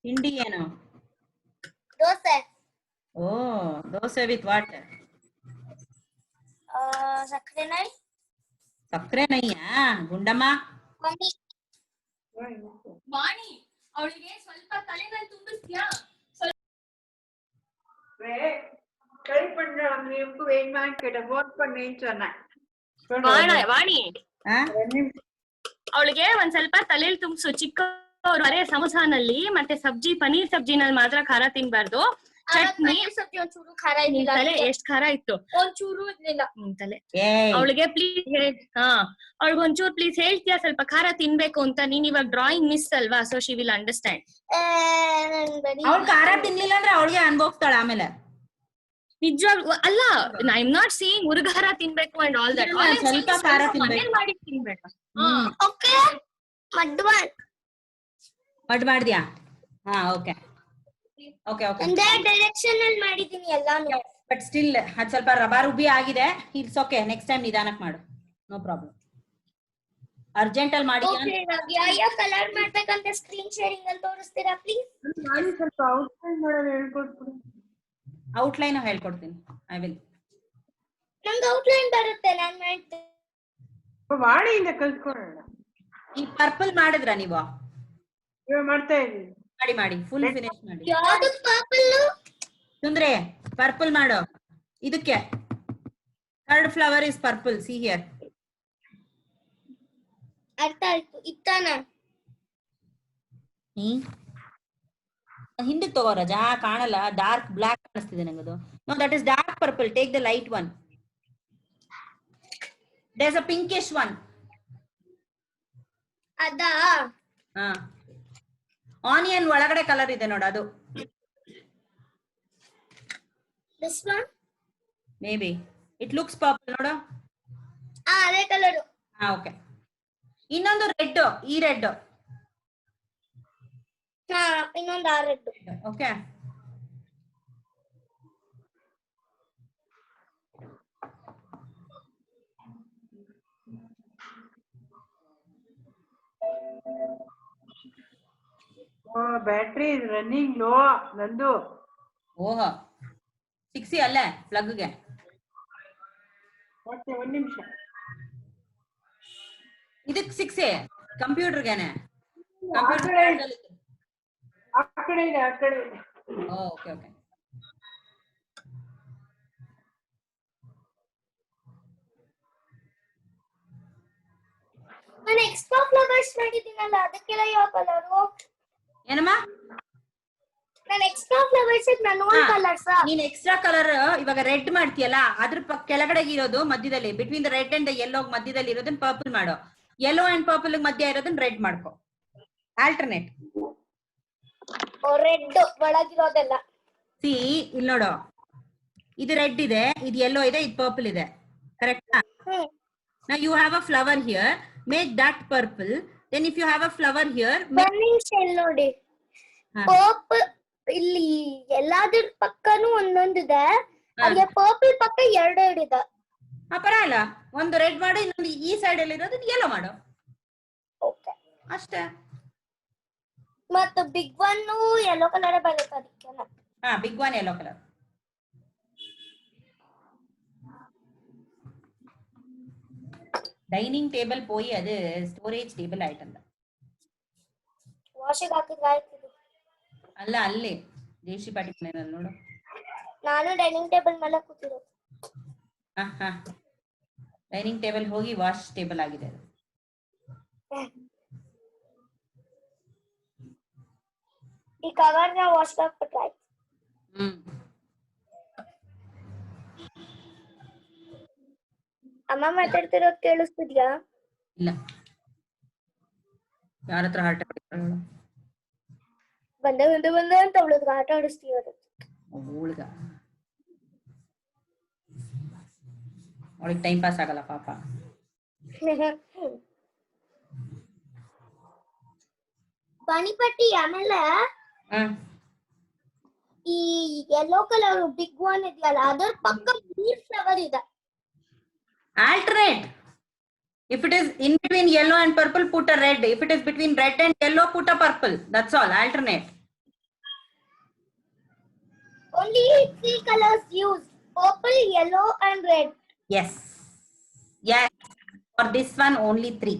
ತಿಂಡಿ ಏನು? ದೋಸೆ. ಓ, ದೋಸೆ ವಿತ್ ವಾಟ್? ಸಕ್ಕರೆ ನೈ. ಸಕ್ಕರೆ ನೈಯಾ ಗುಂಡಮ್ಮ? ವಾಣಿ ಅವಳಿಗೆ ಸ್ವಲ್ಪ ತಲೆನಲ್ಲಿ ತುಂಬಿಸ್ತೀಯಾ? கை பண்றாங்க எனக்கு வேணுமான்னு கேட்ட போன் பண்ணேன்னு சொன்னேன். ವಾಣಿ ಅವಳಿಗೆ ಒಂದ್ ಸ್ವಲ್ಪ ತಲೆಯಲ್ಲಿ ತುಂಬಿಸು. ಚಿಕ್ಕವ್ರು ಬರೇ ಸಮೋಸಾನಲ್ಲಿ ಮತ್ತೆ ಸಬ್ಜಿ ಪನೀರ್ ಸಬ್ಜಿನಲ್ಲಿ ಮಾತ್ರ ಖಾರ ತಿನ್ಬಾರ್ದು. ಚಟ್ನಿ ಸಬ್ಜಿ ಒಂಚೂರು ಖಾರ ಇರ್ಲಿಲ್ಲ. ತಲೆ ಎಷ್ಟ್ ಖಾರ ಇತ್ತು? ಒಂಚೂರು ಇರ್ಲಿಲ್ಲ ತಲೆ. ಅವಳಿಗೆ ಪ್ಲೀಸ್ ಅವಳಿಗೆ ಒಂಚೂರು ಪ್ಲೀಸ್ ಹೇಳ್ತೀಯಾ ಸ್ವಲ್ಪ ಖಾರ ತಿನ್ಬೇಕು ಅಂತ? ನೀನ್ ಇವಾಗ ಡ್ರಾಯಿಂಗ್ ಮಿಸ್ ಅಲ್ವಾ, ಸೊ ಶಿ ವಿಲ್ ಅಂಡರ್ಸ್ಟ್ಯಾಂಡ್. ಅವ್ಳು ಖಾರ ತಿನ್ಲಿಲ್ಲ ಅಂದ್ರೆ ಅವಳಿಗೆ ಅನ್ಭವಿಸ್ತಾಳ ಆಮೇಲೆ. ನಿಜವಾಗ್ಲೂ ಅಲ್ಲ, ಐ ಆಮ್ ನಾಟ್ ಸೇಯಿಂಗ್ ಹುಡುಗಾರ ತಿನ್ಬೇಕು ಅಂಡ್ ಆಲ್ ದಟ್. ಸ್ವಲ್ಪ ಖಾರ ತಿನ್ಬೇಕು. ಮಾಡಿ ತಿನ್ಬೇಕು. ಓಕೆ ಮಡ್ ಮಾಡ್ದ್ಯಾ? ಹಾ, ಓಕೆ ಓಕೆ ಓಕೆ. ಒಂದೇ ಡೈರೆಕ್ಷನ್ ಅಲ್ಲಿ ಮಾಡಿದೀನಿ ಎಲ್ಲಾನು. ಬಟ್ ಸ್ಟಿಲ್ ಅದ್ ಸ್ವಲ್ಪ ರಬಾ ರುಬಿ ಆಗಿದೆ. ಇಟ್ಸ್ ಓಕೆ, ನೆಕ್ಸ್ಟ್ ಟೈಮ್ ನಿಧಾನಕ್ಕೆ ಮಾಡು, ನೋ ಪ್ರಾಬ್ಲಮ್. ಅರ್ಜೆಂಟ್ ಅಲ್ಲಿ ಮಾಡಿ. ಯಾವ ಕಲರ್ ಮಾಡ್ಬೇಕಂತ ಸ್ಕ್ರೀನ್ ಶೇರಿಂಗ್ ಅಲ್ಲಿ ತೋರಿಸ್ತೀರಾ ಪ್ಲೀಸ್? ನಾನು ಸ್ವಲ್ಪ ಔಟ್ಲೈನ್ ಮಾಡೋದು ಹೇಳ್ಕೊಡ್ತೀನಿ. ಔಟ್ಲೈನ್ ಹೇಳ್ಕೊಡ್ತೀನಿ. I will. ನಂಗೆ ಔಟ್ಲೈನ್ ಬರುತ್ತೆ, ನಾನ್ ಮಾಡ್ತೀನಿ. ವಾಣಿಯಿಂದ ಕಲ್ತ್ಕೊಳ್ಳೋಣ. ಈ ಪರ್ಪಲ್ ಮಾಡಿದ್ರ ನೀವು? ಇವಾಗ ಮಾಡ್ತಾ ಇದೀನಿ. ಮಾಡಿ ಮಾಡಿ, ಫುಲ್ ಫಿನಿಶ್ ಮಾಡಿ. ಯಾವುದು ಪರ್ಪಲ್? ಸುಂದ್ರೆ ಪರ್ಪಲ್ ಮಾಡು. ಇದಕ್ಕೆ third flower is purple. See here. ಅರ್ಥ ಆಯ್ತು. ಇತ್ತಾನ ಹಿಂದಕ್ಕೆ ತಗೋ ರಜಾ, ಕಾಣಲ್ಲ. ಡಾರ್ಕ್ ಬ್ಲಾಕ್ ಕಾಣಿಸ್ತಿದೆ ನಂಗದು. No, that is dark purple. Take the light one. There is a pinkish one. ಅದಾ? ಹಾ, ಆನಿಯನ್ ಒಳಗಡೆ ಕಲರ್ ಇದೆ ನೋಡು, ಅದು. This one may be it looks purple ನೋಡು. ಅದೇ ಕಲರ್. ಹಾ, ಓಕೆ. ಇನ್ನೊಂದು ರೆಡ್, ಈ ರೆಡ್. ಹಾ, ಇನ್ನೊಂದು ಆ red. Okay. Battery running low ನಂದು. ಓಹೋ, 6 ಅಲ್ಲೇ ಪ್ಲಗ್ಗೆ. ಮತ್ತೆ ಒಂದ್ ನಿಮಿಷ. ಇದಕ್ಕೆ 6 ಕಂಪ್ಯೂಟರ್ಗೆನೆ. ಆ ಕಡೆ ಇದೆ, ಆ ಕಡೆ ಇದೆ. Okay okay. ನಾನು ಎಕ್ಸ್ಟ್ರಾ ಫ್ಲವರ್ಸ್ ಮಾಡಿದ್ದೀನಲ್ಲ, ಅದಕ್ಕೆಲ್ಲ ಯಾವ ಕಲರು? ಏನಮ್ಮ? ನಾನು ಎಕ್ಸ್ಟ್ರಾ ಫ್ಲವರ್ಸ್ ನಾನು ಕಲರ್ಸ್. ನೀನ್ ಎಕ್ಸ್ಟ್ರಾ ಕಲರ್ ಇವಾಗ ರೆಡ್ ಮಾಡ್ತೀಯಲ್ಲ, ಅದ್ರ ಕೆಳಗಡೆ ಇರೋದು ಮಧ್ಯದಲ್ಲಿ, between the red and yellow ಮಧ್ಯದಲ್ಲಿ ಇರೋದನ್ನ ಪರ್ಪಲ್ ಮಾಡು. ಯೆಲ್ಲೋ ಅಂಡ್ ಪರ್ಪಲ್ ಮಧ್ಯ ಇರೋದನ್ನ ರೆಡ್ ಮಾಡ್ಕೊ. ಆಲ್ಟರ್ನೇಟ್. ರೆಡ್ ಒಳಗಿರೋದೆಲ್ಲ. ಸಿ ಇಲ್ಲಿ ನೋಡು, ಇದು ರೆಡ್ ಇದೆ, ಇದು ಯೆಲ್ಲೋ ಇದೆ, ಇದು ಪರ್ಪಲ್ ಇದೆ. ಕರೆಕ್ಟಾ? Now you have a flower here, make that purple. Then if you have a flower here, ನೋಡಿ ಪರ್ಪಲ್ ಇಲ್ಲಿ ಎಲ್ಲಾದ್ರ ಪಕ್ಕನೂ ಒಂದೊಂದಿದೆ, ಅದೇ ಪರ್ಪಲ್ ಪಕ್ಕ ಎರಡು ಇದೆ. ಪರವಾಗಿಲ್ಲ, ಒಂದು ರೆಡ್ ಮಾಡು, ಇನ್ನೊಂದು ಈ ಸೈಡ್ ಅಲ್ಲಿ ಇರೋದು ಯೆಲ್ಲೋ ಮಾಡು. ಓಕೆ, ಅಷ್ಟೇ. ಮತ್ತು ಬಿಗ್ ಒನ್ ಯೆಲ್ಲೋ ಕಲರ್ ಬರುತ್ತೆ ಅದಕ್ಕೆ. ಹಾ, big one yellow colour. Dining table போய் அது ಸ್ಟೋರೇಜ್ ಟೇಬಲ್ ಆಯ್ತಲ್ಲ. ವಾಷಿಗೆ ಹಾಕಿದ್ರೆ ಆಯ್ತು. ಅಲ್ಲ, ಅಲ್ಲಿ ದೇಶಿ ಪಾಟಿ ಮನೆಯಲ್ಲಿ ನೋಡು. ನಾನು ಡೈನಿಂಗ್ ಟೇಬಲ್ ಮೇಲೆ ಕೂತಿರೋದು. ಹಾ, ಡೈನಿಂಗ್ ಟೇಬಲ್ ಹೋಗಿ ವಾಶ್ ಟೇಬಲ್ ಆಗಿದೆ ಅದು. ಈ ಕವರ್ ನ ವಾಶ್ ಹಾಕ್ಬಿಟ್ರೆ ಆಯ್ತು. ಅಮ್ಮ ಮಾತಾಡ್ತಿರೋದು ಕೇಳಿಸ್ತಿದ್ಯಾ? ಇಲ್ಲ, ಯಾರ ಹತ್ರ ಆಟ ಆಡ್ತಾಳು? ಬಂದೆ ಅಂತ ಅವಳಿಗೆ ಆಟ ಆಡಿಸ್ತೀವಿ. ಅವಳಿಗೆ ಟೈಮ್ ಪಾಸ್ ಆಗಲ್ಲ ಪಾಪ. ಪಣಿಪಟ್ಟಿ ಆಮೇಲೆ ಈ ಯೆಲ್ಲೋ ಕಲರ್ ಬಿಗ್ ಒನ್ ಇದೆಯಲ್ಲ ಅದರ ಪಕ್ಕ 3 ಫ್ಲವರ್ ಇದೆ. Alternate. If it is in between yellow and purple, put a red. If it is between red and yellow, put a purple. That's all. Alternate. Only 3 colors used: purple, yellow, and red. Yes. Yes. For this one, only 3.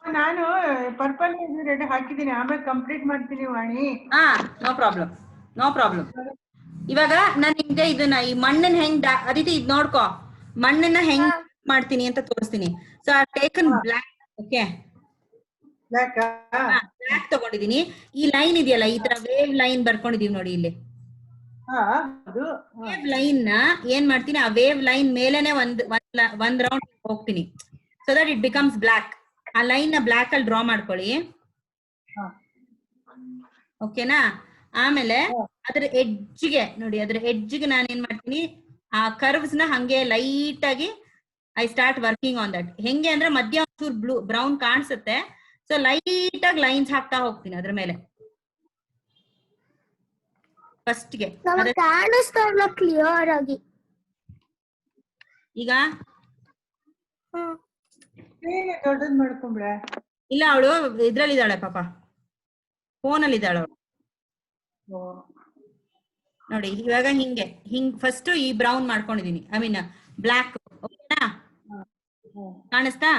ನಾನು purple red ಹಾಕಿದೀನಿ, ಆಮೇಲೆ complete ಮಾಡ್ತೀನಿ Vani. No problem, no problem. ಇವಾಗ ನಾನು ನಿಮ್ಗೆ ಇದನ್ನ ಈ ಮಣ್ಣನ್ನ ಹೆಂಗ್ ಅದಿತಿ ಇದ್ ನೋಡ್ಕೋ, ಮಣ್ಣನ್ನ ಹೆಂಗ್ ಮಾಡ್ತೀನಿ ಅಂತ ತೋರಿಸ್ತೀನಿ. So I taken black. Okay, black ತಗೊಂಡಿದೀನಿ. ಈ ಲೈನ್ ಇದೆಯಲ್ಲ, ಈ ತರ ವೇವ್ ಲೈನ್ ಬರ್ಕೊಂಡಿದೀವಿ ನೋಡಿ ಇಲ್ಲಿ. ವೇವ್ ಲೈನ್ ನ ಏನ್ ಮಾಡ್ತೀನಿ, ಆ ವೇವ್ ಲೈನ್ ಮೇಲೆನೆ ಒಂದ್ ರೌಂಡ್ ಹೋಗ್ತೀನಿ, so that it becomes black. ಆ ಲೈನ್ ನ ಬ್ಲಾಕ್ ಅಲ್ಲಿ ಡ್ರಾ ಮಾಡ್ಕೊಳ್ಳಿ. ಓಕೆನಾ? ಆಮೇಲೆ ಅದ್ರ ಎಡ್ಜ್ಗೆ ನೋಡಿ, ಅದ್ರ ಎಡ್ಜ್ಗೆ ನಾನು ಏನ್ ಮಾಡ್ತೀನಿ, ಆ ಕರ್ವ್ಸ್ ನ ಹಂಗೆ ಲೈಟ್ ಆಗಿ I start working on that. ಹೆಂಗೆ ಅಂದ್ರೆ ಮಧ್ಯ ಒಂಚೂರು ಬ್ರೌನ್ ಕಾಣಿಸುತ್ತೆ, ಸೊ ಲೈಟ್ ಆಗಿ ಲೈನ್ಸ್ ಹಾಕ್ತಾ ಹೋಗ್ತೀನಿ ಅದ್ರ ಮೇಲೆ. ಫಸ್ಟ್ ಗೆ ಕಾಣಿಸ್ತಾ ಇಲ್ಲ ಕ್ಲಿಯರ್ ಆಗಿ. ಈಗ ದೊಡ್ಡದ್ ಮಾಡ್ಕೊಂಡ್ರೆ ಇಲ್ಲ, ಅವಳು ಇದ್ರಲ್ಲಿ ಇದ್ದಾಳೆ ಪಾಪ, ಫೋನ್ ಅಲ್ಲಿ ಇದ್ದಾಳೆ ಅವಳು. ನೋಡಿ ಇವಾಗ ಹಿಂಗ್ ಫಸ್ಟ್ ಈ ಬ್ರೌನ್ ಮಾಡ್ಕೊಂಡಿದೀನಿ, ಐ ಮೀನ್ ಬ್ಲಾಕ್. ಓಕೆನಾ? ಕಾಣಿಸ್ತಾ?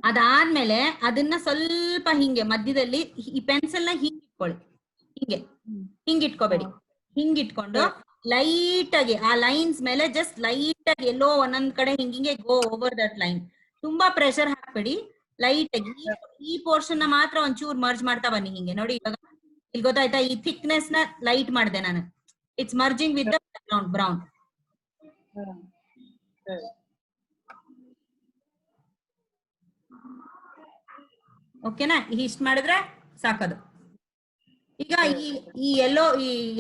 ಅದಾದ್ಮೇಲೆ ಅದನ್ನ ಸ್ವಲ್ಪ ಹಿಂಗೆ ಮಧ್ಯದಲ್ಲಿ ಈ ಪೆನ್ಸಿಲ್ ನ ಹಿಂಗ್ ಇಟ್ಕೊಳ್ಳಿ, ಹಿಂಗ್ ಇಟ್ಕೋಬೇಡಿ, ಹಿಂಗ್ ಇಟ್ಕೊಂಡು ಲೈಟ್ ಆಗಿ ಆ ಲೈನ್ಸ್ ಮೇಲೆ ಜಸ್ಟ್ ಲೈಟ್ ಆಗಿ ಎಲ್ಲೋ ಒಂದೊಂದ್ ಕಡೆ ಹಿಂಗೆ ಗೋ ಓವರ್ ದಟ್ ಲೈನ್. ತುಂಬಾ ಪ್ರೆಷರ್ ಹಾಕ್ಬೇಡಿ, ಲೈಟ್ ಆಗಿ ಈ ಪೋರ್ಷನ್ ನ ಮಾತ್ರ ಒಂಚೂರು ಮರ್ಜ್ ಮಾಡ್ತಾ ಬನ್ನಿ. ಹಿಂಗೆ ನೋಡಿ, ಇವಾಗ ಇಲ್ಲಿ ಗೊತ್ತಾಯ್ತಾ? ಈ ಥಿಕ್ನೆಸ್ ನ ಲೈಟ್ ಮಾಡಿದೆ ನಾನು. It's merging with the brown. ಓಕೆನಾ? ಇಷ್ಟ ಮಾಡಿದ್ರೆ ಸಾಕದು. ಈಗ ಈ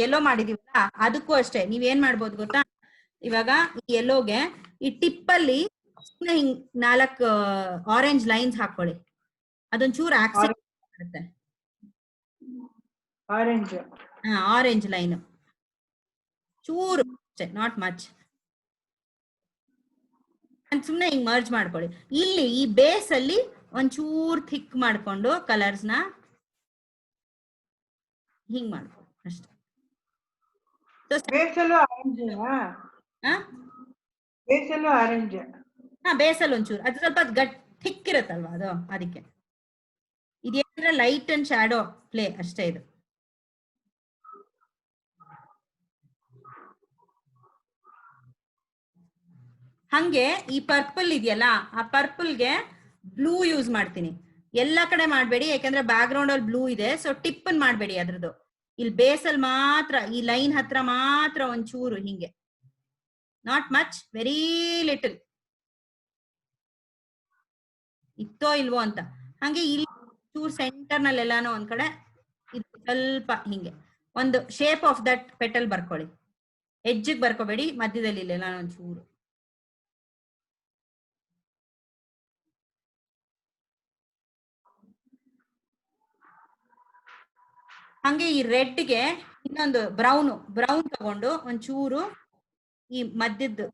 ಎಲ್ಲೋ ಮಾಡಿದೀವಲ್ಲ, ಅದಕ್ಕೂ ಅಷ್ಟೇ ನೀವೇನ್ ಮಾಡ್ಬೋದು ಗೊತ್ತಾ? ಇವಾಗ ಈ ಎಲ್ಲೋಗೆ ಈ ಟಿಪ್ ಅಲ್ಲಿ ಹಿಂಗ್ 4 ಆರೆಂಜ್ ಲೈನ್ಸ್ ಹಾಕೊಳ್ಳಿ, ಅದೊಂಚೂರು ಆಕ್ಸೆಂಟ್ ಮಾಡುತ್ತೆ. ಆರೆಂಜ್ ಲೈನ್ ಚೂರು ಅಷ್ಟೇ, ನಾಟ್ ಮಚ್. ಸುಮ್ನೆ ಹಿಂಗ್ ಮರ್ಜ್ ಮಾಡ್ಕೊಳ್ಳಿ. ಇಲ್ಲಿ ಈ ಬೇಸ್ ಅಲ್ಲಿ ಒಂಚೂರು ಥಿಕ್ ಮಾಡ್ಕೊಂಡು ಕಲರ್ಸ್ ನ ಹಿಂಗ್ ಮಾಡ್ಕೊಳ್ಳಿ ಅಷ್ಟೇ. ಬೇಸಲ್ಲಿ ಒಂಚೂರು ಅದು ಸ್ವಲ್ಪ ಥಿಕ್ ಇರುತ್ತಲ್ವಾ ಅದು, ಅದಕ್ಕೆ ಇದೇನಂದ್ರೆ ಲೈಟ್ ಅಂಡ್ ಶಾಡೋ ಪ್ಲೇ ಅಷ್ಟೇ ಇದು. ಹಂಗೆ ಈ ಪರ್ಪಲ್ ಇದೆಯಲ್ಲ, ಆ ಪರ್ಪಲ್ಗೆ ಬ್ಲೂ ಯೂಸ್ ಮಾಡ್ತೀನಿ. ಎಲ್ಲಾ ಕಡೆ ಮಾಡ್ಬೇಡಿ, ಯಾಕಂದ್ರೆ ಬ್ಯಾಕ್ ಗ್ರೌಂಡ್ ಅಲ್ಲಿ ಬ್ಲೂ ಇದೆ, ಸೊ ಟಿಪ್ ಅನ್ ಮಾಡ್ಬೇಡಿ ಅದ್ರದ್ದು. ಇಲ್ಲಿ ಬೇಸಲ್ಲಿ ಮಾತ್ರ, ಈ ಲೈನ್ ಹತ್ರ ಮಾತ್ರ ಒಂಚೂರು ಹಿಂಗೆ, ನಾಟ್ ಮಚ್, ವೆರಿ ಲಿಟಲ್. ಇತ್ತೋ ಇಲ್ವೋ ಅಂತ. ಹಂಗೆ ಇಲ್ಲಿ ಚೂರ್ ಸೆಂಟರ್ ನಲ್ಲಿ ಎಲ್ಲಾನು ಒಂದ್ ಕಡೆ ಇದು ಸ್ವಲ್ಪ ಹಿಂಗೆ ಒಂದು ಶೇಪ್ ಆಫ್ ದಟ್ ಪೆಟಲ್ ಬರ್ಕೊಳ್ಳಿ. ಎಡ್ಜಿಗೆ ಬರ್ಕೋಬೇಡಿ, ಮಧ್ಯದಲ್ಲಿ ಇಲ್ಲೆಲ್ಲ ಒಂಚೂರು. ಹಂಗೆ ಈ ರೆಡ್ಗೆ ಇನ್ನೊಂದು ಬ್ರೌನ್ ತಗೊಂಡು ಒಂಚೂರು ಈ ಮಧ್ಯದ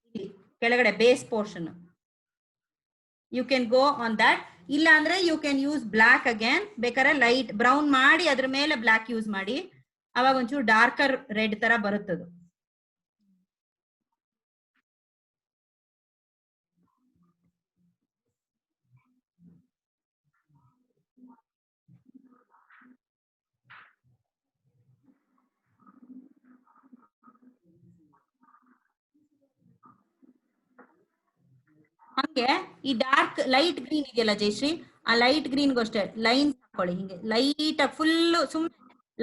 ಕೆಳಗಡೆ base portion you can go on that. ಇಲ್ಲ ಅಂದ್ರೆ you can use black again. ಬೇಕಾದ್ರೆ ಲೈಟ್ ಬ್ರೌನ್ ಮಾಡಿ ಅದ್ರ ಮೇಲೆ ಬ್ಲಾಕ್ ಯೂಸ್ ಮಾಡಿ, ಅವಾಗ ಒಂಚೂರು ಡಾರ್ಕರ್ ರೆಡ್ ತರ ಬರುತ್ತದು. ಹಂಗೆ ಈ ಡಾರ್ಕ್ ಲೈಟ್ ಗ್ರೀನ್ ಇದೆಯಲ್ಲ ಜಯಶ್ರೀ, ಆ ಲೈಟ್ ಗ್ರೀನ್ಗೂ ಅಷ್ಟೇ ಲೈನ್ಸ್ ಹಾಕೊಳ್ಳಿ. ಹಿಂಗೆ ಲೈಟ್ ಆಗಿ ಫುಲ್ ಸುಮ್ನೆ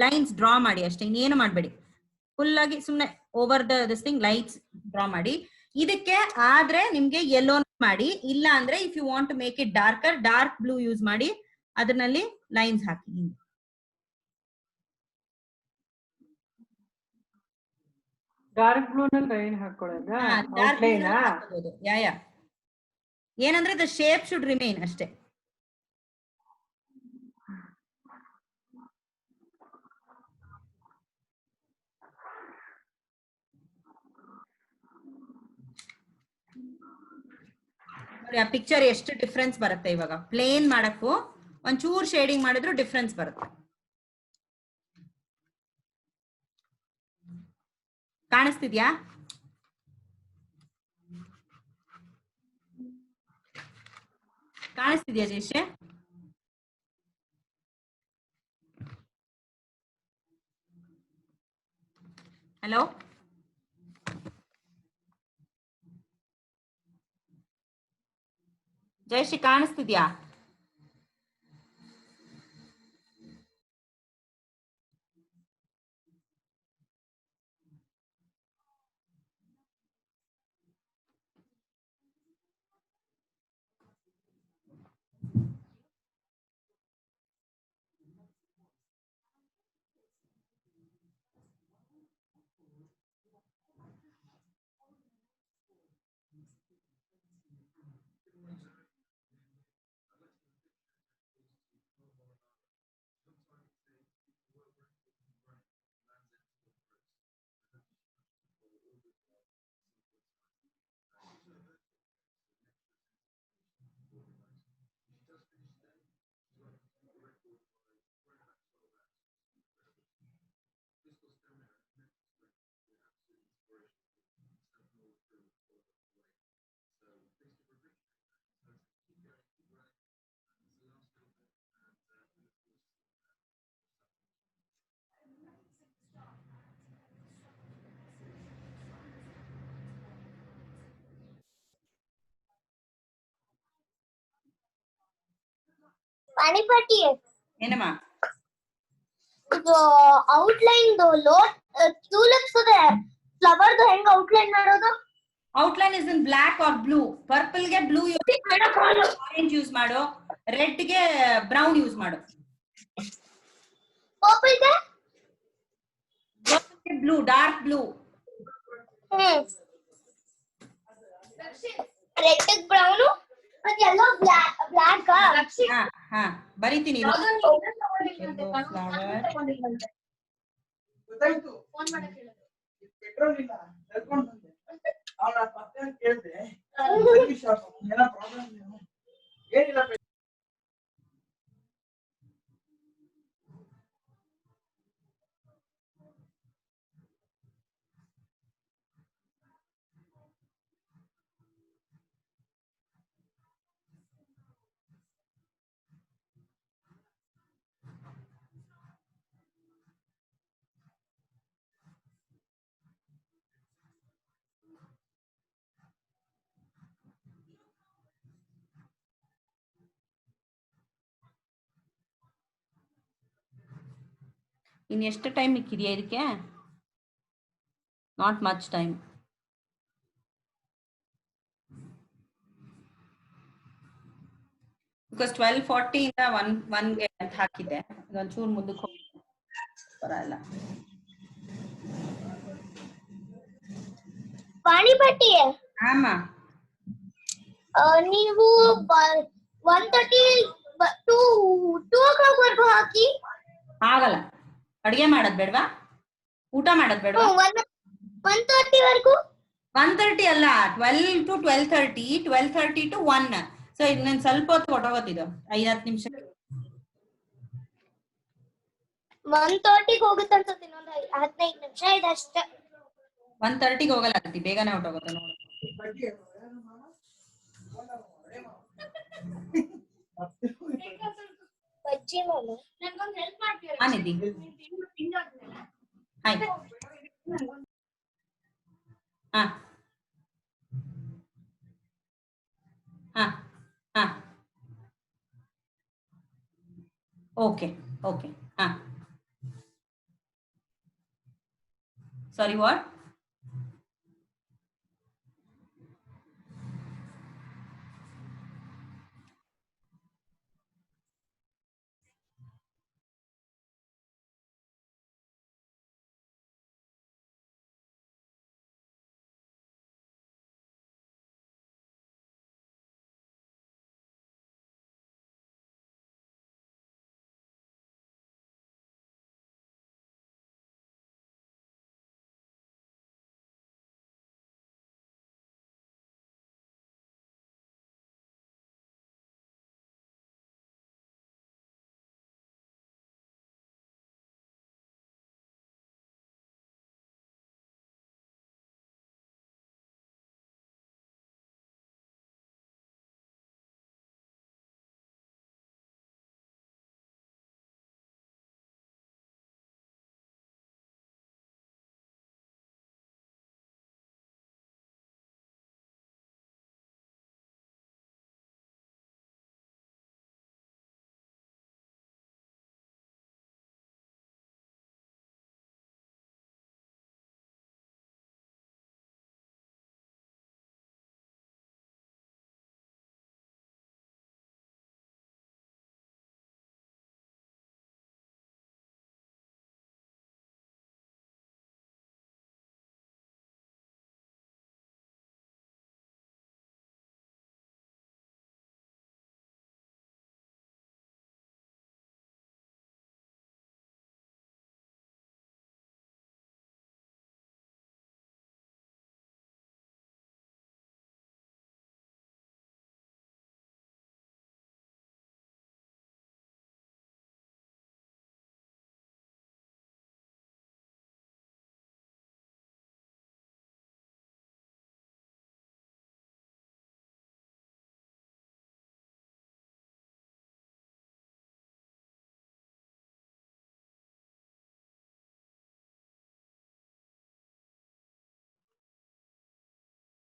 ಲೈನ್ಸ್ ಡ್ರಾ ಮಾಡಿ ಅಷ್ಟೇ, ಇನ್ನೇನು ಮಾಡ್ಬೇಡಿ. ಫುಲ್ ಆಗಿ ಸುಮ್ನೆ over this thing lights draw ಮಾಡಿ. ಇದಕ್ಕೆ ಆದ್ರೆ ನಿಮ್ಗೆ ಯೆಲ್ಲೋ ಮಾಡಿ, ಇಲ್ಲ ಅಂದ್ರೆ if you want to make it darker, dark blue use ಮಾಡಿ ಅದರಲ್ಲಿ ಲೈನ್ಸ್ ಹಾಕಿ. ಹಿಂಗೆ ಡಾರ್ಕ್ ಬ್ಲೂ ನಲ್ಲಿ ಲೈನ್ ಹಾಕೊಳ್ಳೋದಾ? ಯಾ ಏನಂದ್ರೆ ದ ಶೇಪ್ ಶುಡ್ ರಿಮೈನ್ ಅಷ್ಟೇ. ನೋಡಿ ಆ ಪಿಕ್ಚರ್ ಎಷ್ಟು ಡಿಫ್ರೆನ್ಸ್ ಬರುತ್ತೆ ಇವಾಗ. ಪ್ಲೇನ್ ಮಾಡಕ್ಕೂ ಒಂಚೂರು ಶೇಡಿಂಗ್ ಮಾಡಿದ್ರು ಡಿಫ್ರೆನ್ಸ್ ಬರುತ್ತೆ. ಕಾಣಿಸ್ತಿದ್ಯಾ? ಕಾಣಿಸ್ತಿದ್ಯಾ ಜಯಶ್ರೀ? ಹಲೋ, ಜಯಶ್ರೀ ಕಾಣಿಸ್ತಿದ್ಯಾ? ಪಾಣಿಪಟ್ಟಿ ಏನಮ್ಮ? ಇದು ಔಟ್ಲೈನ್ ಟ್ಯೂಲಿಪ್ಸ್ ಫ್ಲವರ್ ಹೆಂಗ್ ಔಟ್ಲೈನ್ ಮಾಡೋದು? Outline is in black or blue. Purple ಗೆ ಬ್ಲೂ, ಆರೆಂಜ್ ಯೂಸ್ ಮಾಡು. ರೆಡ್ ಗೆ ಬ್ರೌನ್ ಯೂಸ್ ಮಾಡು. ಪರ್ಪಲ್ ಗೆ blue, dark blue. Red brown ಮತ್ತೆ ಎಲ್ಲೋ ಬ್ಲಾಕ್. ಹಾ ಬರಿತೀನಿ. ಗೊತ್ತಾಯ್ತು. ಪೆಟ್ರೋಲ್ ಇಲ್ಲ, ಕರ್ಕೊಂಡು ಬಂದೆ. ಅವನ ಪಕ್ಕ ಕೇಳಿದೆ, ಏನೋ ಪ್ರಾಬ್ಲಮ್ ಏನಿಲ್ಲ. ಇನ್ ಎಷ್ಟು ಟೈಮ್ ಮಿಕ್ಕಿದೆಯಾ ಇದಕ್ಕೆ? Not much time. ಬಿಕಾಸ್ 12:40 ಇಂದ 1ಗೆ ಅಂತ ಹಾಕಿದ್ದೆ. ಒಂಚೂರು ಮುಂದಕ್ಕೆ ಹೋಗಿ ಬರಲ್ಲ. ಪಾಣಿಪಟ್ಟಿ ಆಮ ನೀವು 1:30 2 o'clock ವರ್ಗು ಹಾಕಿ. ಆಗಲ್ಲ. ಅಡಿಗೆ ಮಾಡೋದ್ ಬೇಡವಾ? ಊಟ ಮಾಡೋದ್ ಬೇಡವಾ? 1:30 ವರ್ಗು. 1:30 ಅಲ್ಲ, 12 to 12:30, 12:30 to 1. ಸೊ ಇದು ನಾನು ಸ್ವಲ್ಪ ಹೊತ್ತು ಹೊಟ್ಟೋಗತ್ತಿದ್ದು 5-10 ನಿಮಿಷ. 1:30 ಹೋಗುತ್ತೆ ಅನ್ಸುತ್ತೆ. ಇನ್ನೊಂದು 15 ನಿಮಿಷ ಇದೆ ಅಷ್ಟೇ. 1:30 ಹೋಗಲ್ಲ, ಬೇಗನೆ ಹೊಟ್ಟೋಗುತ್ತೆ ನೋಡು. ಬಜ್ಜಿ ಮಾಡು. ನನಗೊಂದು ಹೆಲ್ಪ್ ಮಾಡ್ತೀರಾ? ಆನಿದಿ ಆಯ್ತು. ಹಾ ಹಾ ಹಾ ಓಕೆ ಓಕೆ. ಹಾ ಸಾರಿ, ವಾಟ್?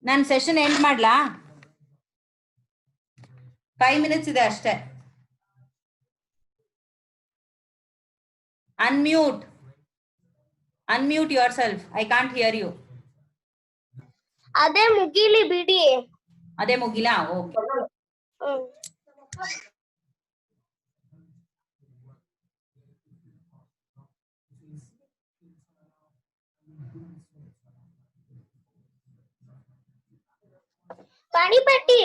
ನಾನು ಸೆಷನ್ ಎಂಡ್ ಮಾಡ್ಲಾ? 5 minutes ಇದೆ ಅಷ್ಟೇ. Unmute yourself. I can't hear you. ಅದೇ ಮುಗಿಲಿ ಬಿಡಿ. ಅದೇ ಮುಗಿಲಾ? ಓಕೆ. ಪಾಣಿಪಟ್ಟಿ.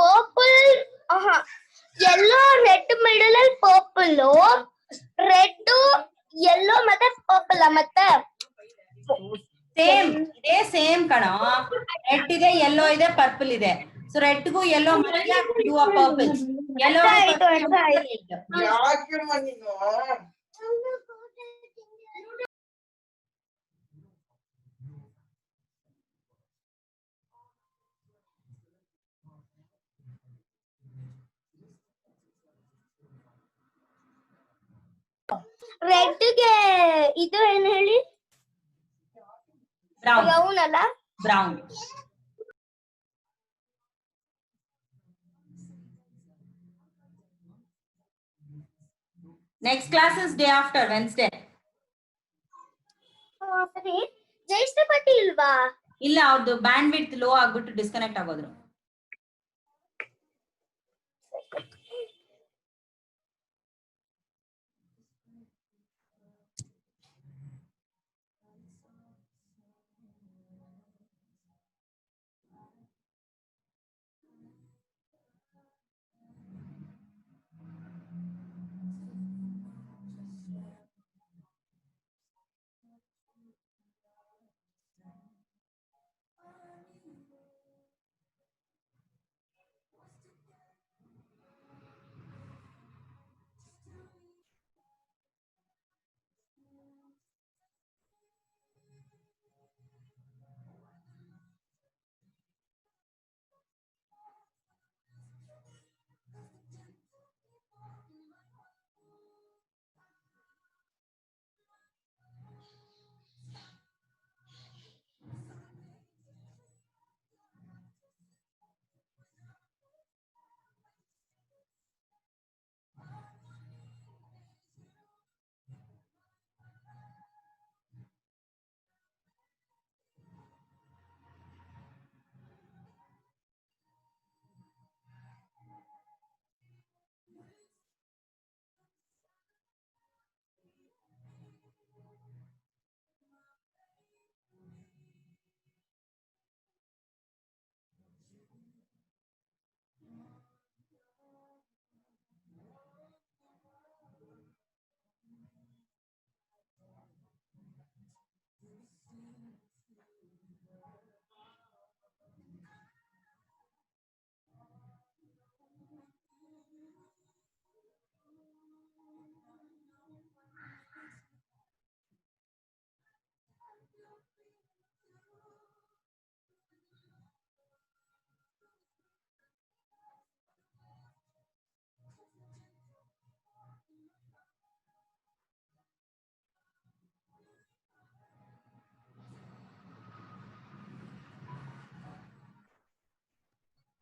ಪರ್ಪಲ್ ಯೆಲ್ಲೋ ರೆಡ್ ಮಿಡಲ್ ಅಲ್ಲಿ ಪರ್ಪಲ್, ರೆಡ್ ಯೆಲ್ಲೋ ಮತ್ತೆ ಪರ್ಪಲ್ ಮತ್ತೆ ಸೇಮ್ ಇದೆ, ಸೇಮ್ ಕಣ. ರೆಡ್ ಇದೆ, ಯೆಲ್ಲೋ ಇದೆ, ಪರ್ಪಲ್ ಇದೆ. ಸೊ ರೆಡ್ಗೂ ಯೆಲ್ಲೋ ಮಧ್ಯ ಡೂ ಅ ಪರ್ಪಲ್. ಯೆಲ್ಲೋ ಯಾಕೆ ನೀನು ರೆಡ್ಗೆ ಇದು ಏನ್ ಹೇಳಿ? ಬ್ರೌನ್ ಅಲ್ಲ? Brown. Next class is day after Wednesday. ಸರಿ. ಜಯಶ್ರೀ ಪಟ್ಟಿ ಇಲ್ವಾ? ಇಲ್ಲ, ಅವ್ರದ್ದು ಬ್ಯಾಂಡ್ ವಿಡ್ತ್ ಲೋ ಆಗ್ಬಿಟ್ಟು ಡಿಸ್ಕನೆಕ್ಟ್ ಆಗೋದ್ರು.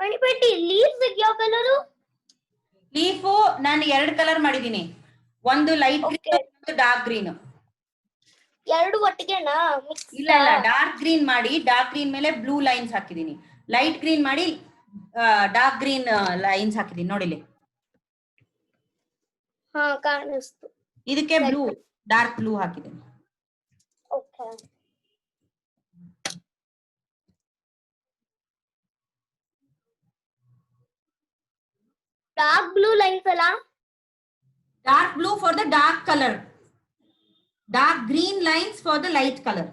ಪಾಣಿಪಟ್ಟಿ ಲೀವ್ಸ್ ಯಾವ ಕಲರು? ಲೀಫು ನಾನು 2 ಕಲರ್ ಮಾಡಿದೀನಿ. ಒಂದು ಲೈಟ್ ಗ್ರೀನ್, ಒಂದು ಡಾರ್ಕ್ ಗ್ರೀನ್. ಎರಡು ಒಟ್ಟಿಗೆನಾ? ಇಲ್ಲ ಇಲ್ಲ, ಡಾರ್ಕ್ ಗ್ರೀನ್ ಮಾಡಿ ಡಾರ್ಕ್ ಗ್ರೀನ್ ಮೇಲೆ ಬ್ಲೂ ಲೈನ್ಸ್ ಹಾಕಿದೀನಿ. ಲೈಟ್ ಗ್ರೀನ್ ಮಾಡಿ ಡಾರ್ಕ್ ಗ್ರೀನ್ ಲೈನ್ಸ್ ಹಾಕಿದೀನಿ ನೋಡಿಲಿ. ಹಾ ಕಾಣಿಸ್ತು. ಇದಕ್ಕೆ ಬ್ಲೂ, ಡಾರ್ಕ್ ಬ್ಲೂ ಹಾಕಿದೀನಿ. ಓಕೆ. ಡಾರ್ಕ್ ಬ್ಲೂ ಲೈನ್ಸ್ ಅಲ್ಲ? Dark blue for the dark colour, dark green lines for the light color.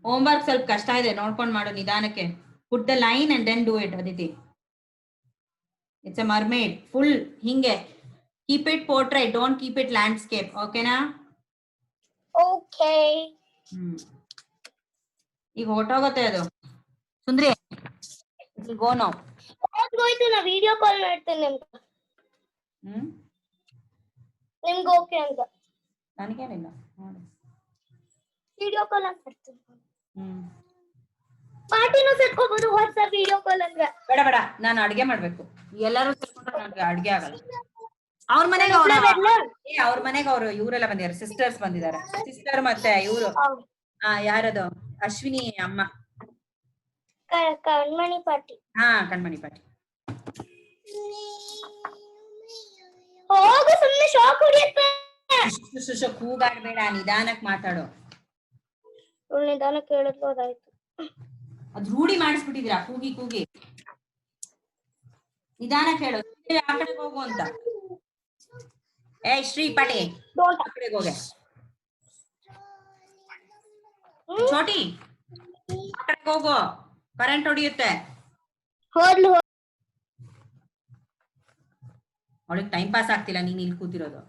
Homework ಸ್ವಲ್ಪ ಕಷ್ಟ ಇದೆ, ನೋಡ್ಕೊಂಡು ಮಾಡು ನಿಧಾನಕ್ಕೆ. put the line and then do it. Aditi, it's a mermaid full ಹಿಂಗೆ Keep it portrait, don't keep it landscape. Okay na? Okay. ಈಗ ಹೊಟ್ಟೋಗತ್ತೆ ಅದು. ಸುಂದ್ರಿ, it will go now. ಹೋಯ್ತು, ನಾ ವಿಡಿಯೋ ಕಾಲ್ ಮಾಡ್ತೇನೆ ನಿಮ್ಗೆ. ನಿಮ್ಗೆ ಓಕೆ ಅಂತ? ನನಗೇನಿಲ್ಲ, ವಿಡಿಯೋ ಕಾಲ್ ಅಂತ ಮಾಡ್ತೀನಿ. ಪಾರ್ಟಿನೂ ಸೇರ್ಕೋಬಹುದು ವಾಟ್ಸ್ಆಪ್ ವಿಡಿಯೋ ಕಾಲ್ ಅಂದ್ರೆ. ಬೇಡ ಬೇಡ, ನಾನು ಅಡ್ಗೆ ಮಾಡ್ಬೇಕು. ಎಲ್ಲರೂ ಸೇರ್ಕೊಂಡ್ರೆ ನನಗೆ ಅಡ್ಗೆ ಆಗಲ್ಲ. ಅವ್ರ ಮನೆಗೆ ಅವ್ರು ಇವರೆಲ್ಲ ಬಂದಿದ್ದಾರೆ, ಸಿಸ್ಟರ್ಸ್ ಬಂದಿದ್ದಾರೆ. ಸಿಸ್ಟರ್ ಮತ್ತೆ ಇವರು ಯಾರದು ಅಶ್ವಿನಿ ಅಮ್ಮ. ಕಣ್ಮಣಿ ಪಾರ್ಟಿ. ಹಾ, ಕಣ್ಮಣಿ ಪಾರ್ಟಿ. ಹೋಗು, ಸುಮ್ಮನೆ ಶಾಕ್ ಹೊಡಿಯುತ್ತೆ. ಕೂಗಾಡ್ಬೇಡ, ನಿಧಾನಕ್ ಮಾತಾಡೋ. ನಿಧಾನಕ್ಕೆ ಹೇಳಿದ್ಬೋದಾಯ್ತು. ಅದ್ ರೂಢಿ ಮಾಡಿಸ್ಬಿಟ್ಟಿದೀರಾ, ಕೂಗಿ ಕೂಗಿ. ನಿಧಾನಕ್ಕೆ ಹೇಳು, ಆ ಕಡೆಗೆ ಹೋಗು ಅಂತ. ಶ್ರೀ ಪಾಟಿ, ಆ ಕಡೆಗೆ ಹೋಗೆ. ಚೋಟಿ, ಆ ಕಡೆಗೆ ಹೋಗು, ಕರೆಂಟ್ ಹೊಡಿಯುತ್ತೆ. ಅವಳಿಗೆ ಟೈಮ್ ಪಾಸ್ ಆಗ್ತಿಲ್ಲ, ನೀನ್ ಇಲ್ಲಿ ಕೂತಿರೋದು.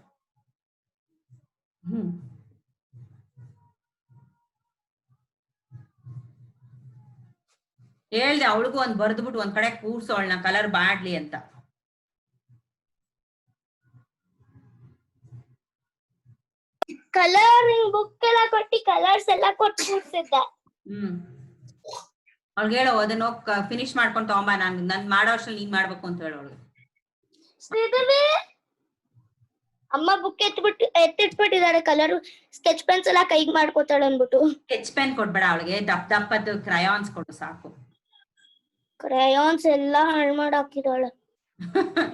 ಹೇಳ್ದೆ ಅವಳಿಗೂ ಒಂದ್ ಬರ್ದ್ಬಿಟ್ಟು ಒಂದ್ ಕಡೆ ಕೂರ್ಸು, ಅವಳನ್ನ ಕಲರ್ ಬಾಡ್ಲಿ ಅಂತ. ಕಲರಿಂಗ್ ಬುಕ್ ಎಲ್ಲ ಕೊಟ್ಟಿ ಕಲರ್ಸ್ ಎಲ್ಲ ಕೊಟ್ಟು ಕೂರ್ಸಿದ್ದ. ಅವ್ಳಿಗೆ ಹೇಳೋ, ಅದನ್ನ ಫಿನಿಶ್ ಮಾಡ್ಕೊಂಡ್ ತಗೊಂಬ, ನನ್ ಮಾಡೋ ಅಷ್ಟ್ರಲ್ಲಿ ನೀನ್ ಮಾಡ್ಬೇಕು ಅಂತ ಹೇಳೋ ಅವಳಿಗೆ. ಅಮ್ಮ ಬುಕ್ ಎತ್ತಿಟ್ಬಿಟ್ಟಿದ್ದಾರೆ, ಕಲರ್ ಸ್ಕೆಚ್ ಪೆನ್ಸ್ ಎಲ್ಲ ಕೈಗೆ ಮಾಡ್ಕೋತಾಳೆ ಅನ್ಬಿಟ್ಟು. ಸ್ಕೆಚ್ ಪೆನ್ ಕೊಡ್ಬೇಡ ಅವಳಿಗೆ, ದಪ್ಪದ್ದು ಕ್ರಯಾನ್ಸ್ ಕೊಡು ಸಾಕು. ಕ್ರಯಾನ್ಸ್ ಎಲ್ಲ ಹಾಳು ಮಾಡಿ ಹಾಕಿದಾಳೆ.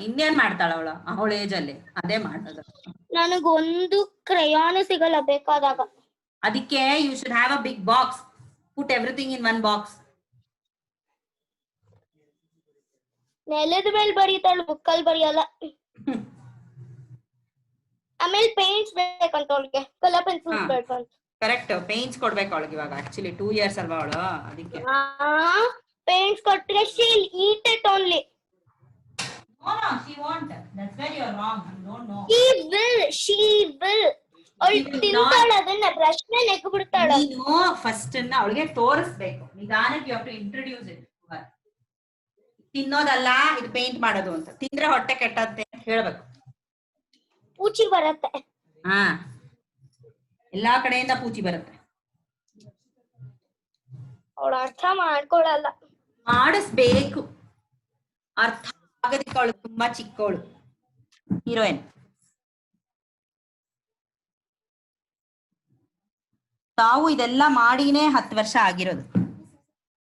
ಇನ್ನೇನ್ ಮಾಡ್ತಾಳ ಅವಳ ಏಜ್ ಅಲ್ಲಿ ಅದೇ ಮಾಡೋದು. ನನಗೊಂದು ಕ್ರಯಾನ್ ಸಿಗಲ್ಲ ಬೇಕಾದಾಗ. ಅದಕ್ಕೆ you should have a big box, put everything in one box. ನೆಲದ ಮೇಲೆ ಬರೀತಾಳು, ಬುಕ್ಕಲ್ಲಿ ಬರೆಯಲ್ಲ. ಆಮೇಲೆ ಪೇಂಟ್ಸ್ ಬೇಕಂತ ಅವಳಿಗೆ, ಕಲರ್ ಪೆನ್ಸಿಲ್ಸ್ ಬೇಕಂತ. ಕರೆಕ್ಟ್, ಪೇಂಟ್ಸ್ ಕೊಡ್ಬೇಕು ಅವಳಿಗೆ ಇವಾಗ. ಆಕ್ಚುಲಿ 2 years ಅಲ್ವಾ ಅವಳು, ಅದಕ್ಕೆ ಪೇಂಟ್ಸ್ ಕೊಟ್ಟರೆ she'll eat it only. No, she won't. That's where you are wrong. You don't know. She will. ಅವಳು ತಿಂತಾಳೆ, ಅದನ್ನ ಬ್ರಷ್ ನ ನೆಕ್ ಬಿಡ್ತಾಳೆ. ನೀನು ಫಸ್ಟ್ ಅವಳಿಗೆ ತೋರಿಸ್ಬೇಕು, ನಿಧಾನಕ್ಕೆ. You have to introduce it. ತಿನ್ನೋದಲ್ಲ ಇದು ಪೇಂಟ್ ಮಾಡೋದು ಅಂತ. ತಿಂದ್ರೆ ಹೊಟ್ಟೆ ಕೆಟ್ಟತ್ತೆ ಅಂತ ಹೇಳ್ಬೇಕು. ಪೂಚಿ ಬರುತ್ತೆ. ಹಾ, ಎಲ್ಲಾ ಕಡೆಯಿಂದ ಪೂಚಿ ಬರುತ್ತೆ. ಅವಳು ಅರ್ಥ ಮಾಡ್ಕೊಳಲ್ಲ. ಮಾಡಿಸ್ಬೇಕು, ಅರ್ಥ ಆಗೋದಕ್ಕೆ. ಅವಳು ತುಂಬಾ ಚಿಕ್ಕವಳು, ಹೀರೋಯಿನ್. ತಾವು ಇದೆಲ್ಲ ಮಾಡಿನೇ 10 ವರ್ಷ ಆಗಿರೋದು.